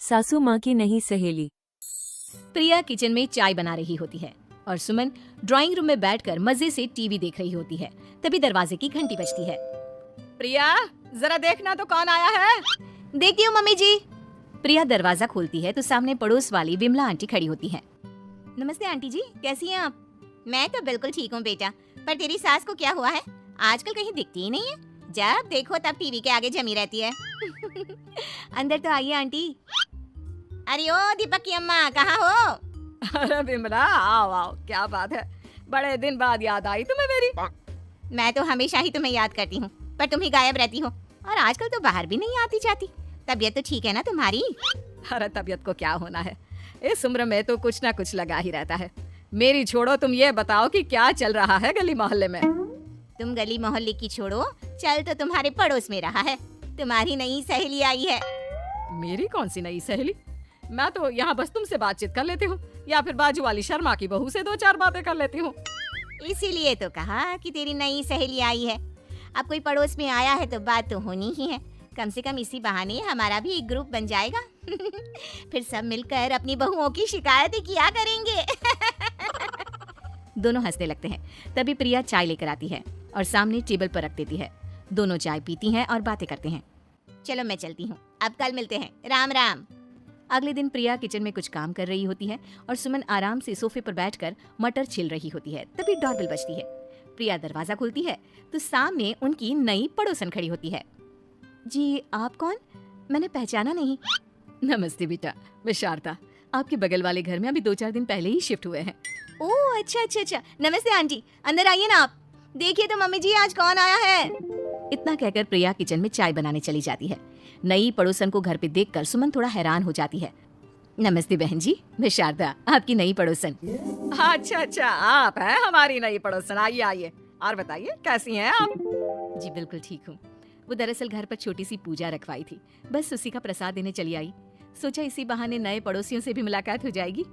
सासू माँ की नई सहेली। प्रिया किचन में चाय बना रही होती है और सुमन ड्राइंग रूम में बैठकर मजे से टीवी देख रही होती है। तभी दरवाजे की घंटी बजती है। प्रिया, जरा देखना तो कौन आया है। देखती हूँ मम्मी जी। प्रिया दरवाजा खोलती है तो सामने पड़ोस वाली विमला आंटी खड़ी होती है। नमस्ते आंटी जी, कैसी हैं आप? मैं तो बिल्कुल ठीक हूँ बेटा, पर तेरी सास को क्या हुआ है? आजकल कहीं दिखती ही नहीं है। जब देखो तब टीवी के आगे जमी रहती है। अंदर तो आइए आंटी। अरे ओ दीपक की अम्मा, कहाँ हो? अरे विमला, आओ आओ, क्या बात है, बड़े दिन बाद याद आई तुम्हें मेरी। मैं तो हमेशा ही तुम्हें याद करती हूँ, पर तुम ही गायब रहती हो और आजकल तो बाहर भी नहीं आती जाती। तबीयत तो ठीक है ना तुम्हारी? अरे तबीयत को क्या होना है, इस उम्र में तो कुछ ना कुछ लगा ही रहता है। मेरी छोड़ो, तुम ये बताओ कि क्या चल रहा है गली मोहल्ले में। तुम गली मोहल्ले की छोड़ो, चल तो तुम्हारे पड़ोस में रहा है। तुम्हारी नई सहेली आई है। मेरी कौन सी नई सहेली? मैं तो यहाँ बस तुमसे बातचीत कर लेती हूँ या फिर बाजू वाली शर्मा की बहू से दो चार बातें कर लेती हूँ। इसीलिए तो कहा कि तेरी नई सहेली आई है। अब कोई पड़ोस में आया है तो बात तो होनी ही है। कम से कम इसी बहाने हमारा भी एक ग्रुप बन जाएगा। फिर सब मिलकर अपनी बहुओं की शिकायतें किया करेंगे। दोनों हंसने लगते हैं। तभी प्रिया चाय लेकर आती है और सामने टेबल पर रख देती है। दोनों चाय पीती हैं और बातें करते हैं। चलो मैं चलती हूँ, अब कल मिलते हैं। राम राम। अगले दिन प्रिया किचन में कुछ काम कर रही होती है और सुमन आराम से सोफे पर बैठकर मटर छिल रही होती है। तभी डोरबेल बजती है। प्रिया दरवाजा खोलती है तो सामने उनकी नई पड़ोसन खड़ी होती है। जी, आप कौन? मैंने पहचाना नहीं। नमस्ते बेटा, मैं शारदा, आपके बगल वाले घर में अभी 2-4 दिन पहले ही शिफ्ट हुए हैं। ओह अच्छा। नमस्ते आंटी, अंदर आइए ना आप। देखिए तो मम्मी जी, आज कौन आया है। इतना कहकर प्रिया किचन में चाय बनाने चली जाती है। नई पड़ोसन को घर पे देखकर सुमन थोड़ा हैरान हो जाती है। नमस्ते बहन जी, मैं शारदा, आपकी नई पड़ोसन। अच्छा, आप हैं हमारी नई पड़ोसन। आइए आइए, और बताइए कैसी हैं आप? जी बिल्कुल ठीक हूँ। वो दरअसल घर पर छोटी सी पूजा रखवाई थी, बस उसी का प्रसाद देने चली आई। सोचा इसी बहाने नए पड़ोसियों से भी मुलाकात हो जाएगी।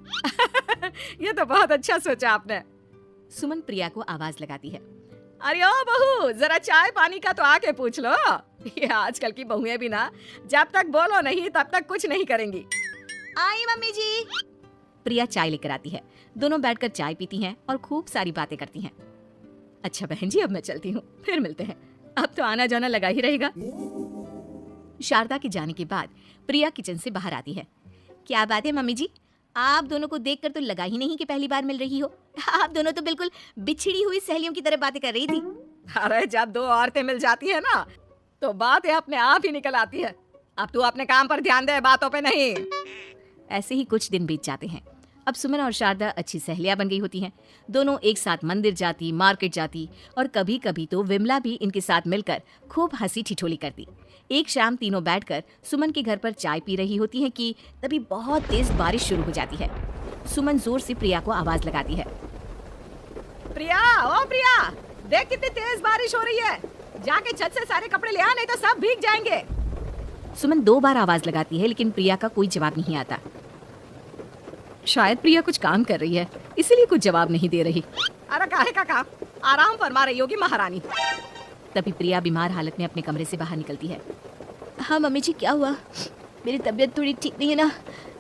ये तो बहुत अच्छा सोचा आपने। सुमन प्रिया को आवाज लगाती है। अरे ओ बहू, जरा चाय पानी का तो आके पूछ लो। ये आजकल की बहुएं भी ना, जब तक बोलो नहीं तब तक कुछ नहीं करेंगी। आई मम्मी जी। प्रिया चाय लेकर आती है। दोनों बैठकर चाय पीती हैं और खूब सारी बातें करती हैं। अच्छा बहन जी, अब मैं चलती हूँ, फिर मिलते हैं। अब तो आना जाना लगा ही रहेगा। शारदा के जाने के बाद प्रिया किचन से बाहर आती है। क्या बात है मम्मी जी, आप दोनों को देखकर तो लगा ही नहीं कि पहली बार मिल रही हो। आप दोनों तो बिल्कुल बिछड़ी हुई सहेलियों की तरह बातें कर रही थी। अरे जब दो औरतें मिल जाती है ना, तो बातें अपने आप ही निकल आती है। अब तू अपने काम पर ध्यान दे, बातों पे नहीं। ऐसे ही कुछ दिन बीत जाते हैं। अब सुमन और शारदा अच्छी सहेलियां बन गई होती हैं। दोनों एक साथ मंदिर जाती, मार्केट जाती और कभी कभी तो विमला भी इनके साथ मिलकर खूब हंसी ठिठोली करती। एक शाम तीनों बैठकर सुमन के घर पर चाय पी रही होती हैं कि तभी बहुत तेज बारिश शुरू हो जाती है। सुमन जोर से प्रिया को आवाज लगाती है। प्रिया, ओ प्रिया, देख कितनी तेज बारिश हो रही है। जाके छत से सारे कपड़े ले आ, नहीं तो सब भीग जाएंगे। सुमन 2 बार आवाज लगाती है लेकिन प्रिया का कोई जवाब नहीं आता। शायद प्रिया कुछ काम कर रही है, इसीलिए कुछ जवाब नहीं दे रही। अरे काहे का काम, आराम फरमा रही होगी महारानी। तभी प्रिया बीमार हालत में अपने कमरे से बाहर निकलती है। हाँ मम्मी जी, क्या हुआ? मेरी तबीयत थोड़ी ठीक नहीं है ना,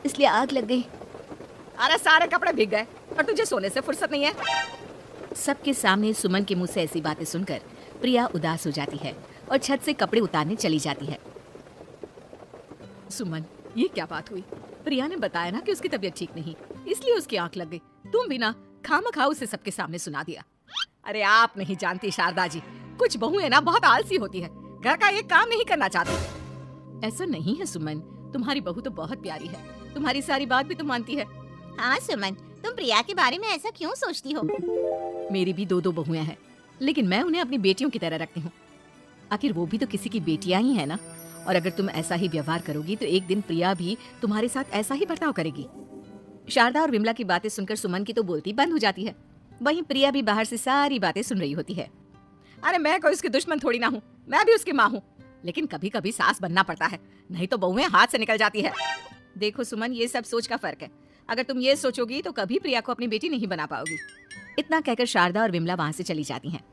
इसलिए आग लग गई। अरे सारे कपड़े भीग गए और तुझे सोने से फुर्सत नहीं है। सबके सामने सुमन के मुंह से ऐसी बातें सुनकर प्रिया उदास हो जाती है और छत से कपड़े उतारने चली जाती है। सुमन, ये क्या बात हुई? प्रिया ने बताया ना कि उसकी तबीयत ठीक नहीं, इसलिए उसकी आंख लग गई। तुम भी ना खामखा उसे सबके सामने सुना दिया। अरे आप नहीं जानती शारदा जी, कुछ बहुएं ना बहुत आलसी होती है, घर का एक काम नहीं करना चाहती। ऐसा नहीं है सुमन, तुम्हारी बहू तो बहुत प्यारी है, तुम्हारी सारी बात भी तो मानती है। हाँ सुमन, तुम प्रिया के बारे में ऐसा क्यों सोचती हो? मेरी भी 2 बहुएं हैं, लेकिन मैं उन्हें अपनी बेटियों की तरह रखती हूँ। आखिर वो भी तो किसी की बेटियां ही है ना। और अगर तुम ऐसा ही व्यवहार करोगी तो एक दिन प्रिया भी तुम्हारे साथ ऐसा ही बर्ताव करेगी। शारदा और विमला की बातें सुनकर सुमन की तो बोलती बंद हो जाती है। वहीं प्रिया भी बाहर से सारी बातें सुन रही होती है। अरे मैं कोई उसकी दुश्मन थोड़ी ना हूँ, मैं भी उसकी माँ हूँ, लेकिन कभी कभी सास बनना पड़ता है, नहीं तो बहुएं हाथ से निकल जाती है। देखो सुमन, ये सब सोच का फर्क है। अगर तुम ये सोचोगी तो कभी प्रिया को अपनी बेटी नहीं बना पाओगी। इतना कहकर शारदा और विमला वहां से चली जाती हैं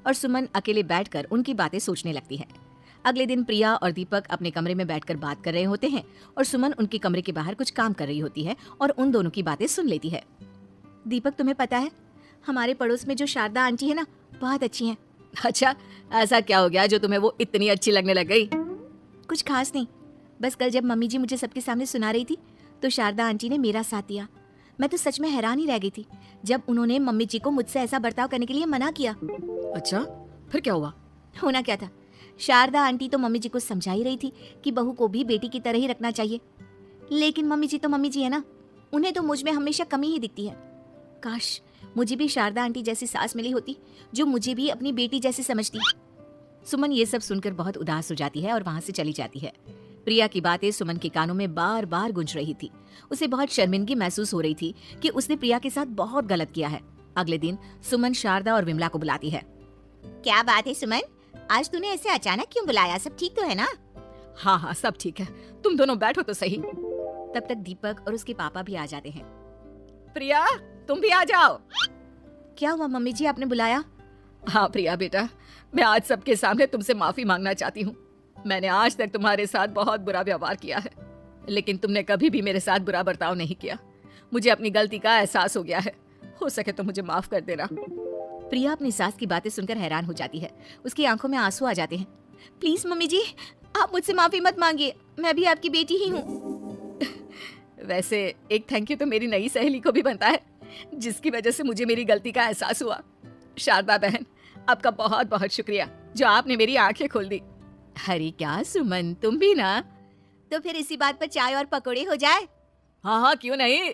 और सुमन अकेले बैठकर उनकी बातें सोचने लगती है। अगले दिन प्रिया और दीपक अपने कमरे में बैठकर बात कर रहे होते हैं और सुमन उनके कमरे के बाहर कुछ काम कर रही होती है और उन दोनों की बातें सुन लेती है। दीपक, तुम्हें पता है हमारे पड़ोस में जो शारदा आंटी है ना, बहुत अच्छी हैं। अच्छा, ऐसा क्या हो गया जो तुम्हें वो इतनी अच्छी लगने लग गई? कुछ खास नहीं, बस कल जब मम्मी जी मुझे सबके सामने सुना रही थी तो शारदा आंटी ने मेरा साथ दिया। मैं तो सच में हैरान ही रह गई थी जब उन्होंने मम्मी जी को मुझसे ऐसा बर्ताव करने के लिए मना किया। अच्छा, फिर क्या हुआ? होना क्या था, शारदा आंटी तो मम्मी जी को समझा ही रही थी कि बहू को भी बेटी की तरह ही रखना चाहिए, लेकिन मम्मी जी तो मम्मी जी है ना, उन्हें तो मुझ में हमेशा कमी ही दिखती है। काश मुझे भी शारदा आंटी जैसी सास मिली होती जो मुझे भी अपनी बेटी जैसी समझती। सुमन ये सब सुनकर बहुत उदास हो जाती है और वहां से चली जाती है। प्रिया की बातें सुमन के कानों में बार बार गूंज रही थी। उसे बहुत शर्मिंदगी महसूस हो रही थी कि उसने प्रिया के साथ बहुत गलत किया है। अगले दिन सुमन शारदा और विमला को बुलाती है। क्या बात है सुमन, आज तूने ऐसे अचानक क्यों बुलाया? सब ठीक तो है ना? हाँ, सब ठीक है, तुम दोनों बैठो तो सही। तब तक दीपक और उसके पापा भी आ जाते हैं। प्रिया, तुम भी आ जाओ। क्या हुआ मम्मी जी, आपने बुलाया? हाँ प्रिया बेटा, मैं आज सबके सामने तुमसे माफी मांगना चाहती हूँ। मैंने आज तक तुम्हारे साथ बहुत बुरा व्यवहार किया है, लेकिन तुमने कभी भी मेरे साथ बुरा बर्ताव नहीं किया। मुझे अपनी गलती का एहसास हो गया है, हो सके तो मुझे माफ कर देना। प्रिया अपनी सास की बातें सुनकर हैरान हो जाती है। उसकी आंखों में आंसू आ जाते हैं। प्लीज मम्मी जी, आप मुझसे माफी मत मांगिए, मैं भी आपकी बेटी ही हूँ। वैसे एक थैंक यू तो मेरी नई सहेली को भी बनता है, जिसकी वजह से मुझे मेरी गलती का एहसास हुआ। शारदा बहन, आपका बहुत बहुत शुक्रिया जो आपने मेरी आंखें खोल दी। अरे क्या सुमन, तुम भी ना। तो फिर इसी बात पर चाय और पकौड़े हो जाए। हाँ हाँ, क्यों नहीं।